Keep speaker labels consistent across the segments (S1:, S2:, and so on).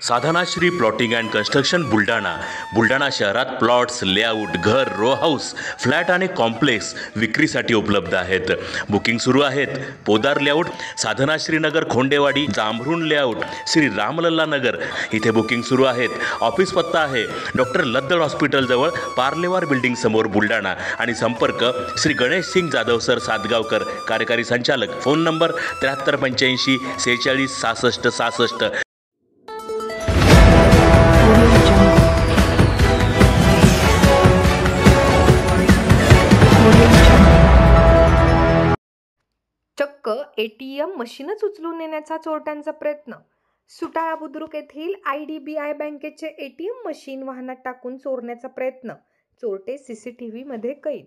S1: Sadhanashri plotting and construction Buldhana शहरात plots, layout, घर, row house, flat आणि कॉम्प्लेक्स विक्रीसाठी उपलब्ध आहेत. बुकिंग सुरू आहेत. पोदार लेआउट, साधनाश्री नगर, खोंडेवाडी, जांभरुण लेआउट, श्री रामलल्ला नगर इथे बुकिंग सुरू आहेत. ऑफिस पत्ता आहे डॉक्टर लद्दड हॉस्पिटल जवळ, पार्लेवार बिल्डिंग समोर, बुलढाणा. आणि संपर्क श्री गणेश सिंग जाधव सर सातगावकर, कार्यकारी संचालक. Phone number 7385 46 66 66.
S2: चक्क ATM मशीनच उचलून नेण्याचा चोरट्यांचा प्रयत्न. सुटाळा बुद्रुक येथील IDBI बँकेचे ATM मशीन वाहनात टाकून चोरण्याचा प्रयत्न. चोरटे CCTV मध्ये कैद.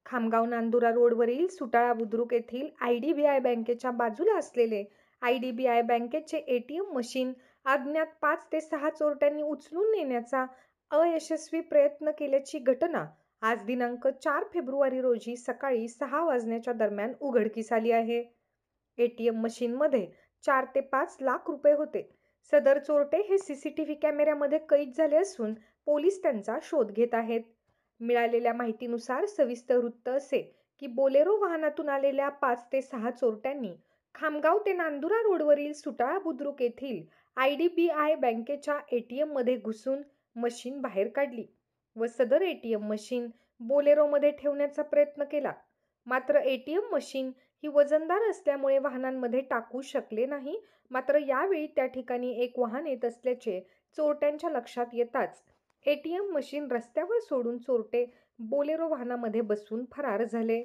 S2: खामगाव नांदुरा रोडवरील सुटाळा बुद्रुक येथील IDBI बँकेच्या बाजूला असलेले IDBI बँकेचे ATM मशीन अज्ञात 5 ते 6 चोरट्यांनी उचलून नेण्याचा अयशस्वी प्रयत्न केल्याची घटना आज दिनांक 4 फेब्रुवारी रोजी सकाळी 6 वाजण्याच्या दरम्यान उघडकीस आली आहे. ATM मशीनमध्ये 4 ते 5 लाख रुपये होते. सदर चोरटे हे CCTV कॅमेऱ्यामध्ये कैद झाले असून पोलीस त्यांचा शोध घेत आहेत. मिळालेल्या माहितीनुसार सविस्तर वृत्त असे की बोलेरो वाहनातून आलेल्या 5 ते 6 चोरट्यांनी खामगाव ते नांदुरा रोडवरील सुटाळा बुद्रुक येथील IDBI बँकेच्या ATM मध्ये घुसून मशीन बाहेर काढली व सदर ATM मशीन बोलेरोमध्ये ठेवण्याचा प्रयत्न केला. मात्र ATM मशीन ही वजनदार असल्यामुळे वाहनांमध्ये टाकू शकले नाही. मात्र यावेळी त्या ठिकाणी एक वाहन येत असल्याचे चोरट्यांच्या लक्षात येताच ATM मशीन रस्त्यावर सोडून चोरटे बोलेरो वाहनामध्ये बसून फरार झाले.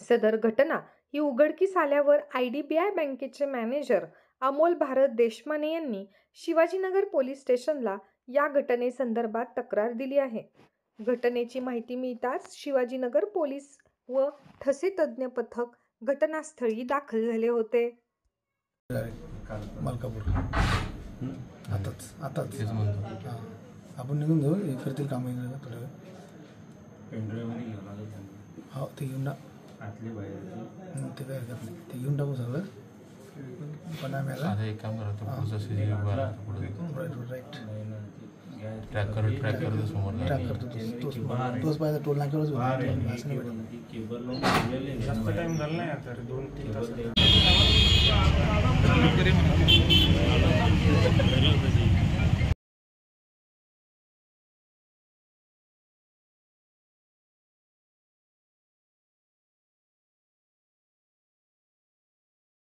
S2: सदर घटना ही उघडकीस आल्यावर IDBI बँकेचे मॅनेजर अमोल भारत देशमाने यांनी शिवाजीनगर पोलीस स्टेशनला या घटनेसंदर्भात तक्रार दिली आहे. घटनेची माहिती मिळताच शिवाजीनगर पोलीस व ठसे तज्ञ पथक घटनास्थळी दाखल झाले होते.
S3: मलकापूर आताच आपण निघून जाऊ. हे करतील काम थोड्या वेळ. हो ते घेऊन ते काय करत नाही. ते घेऊन टाकू सगळं. पण आम्ही
S4: एक काम करतो
S3: राईट
S4: ट्रॅक करतो समोर
S3: तोच पाहिजे. टोल नाक्यावरच
S5: जास्त टाइम झाला नाही आता 2-3 तास.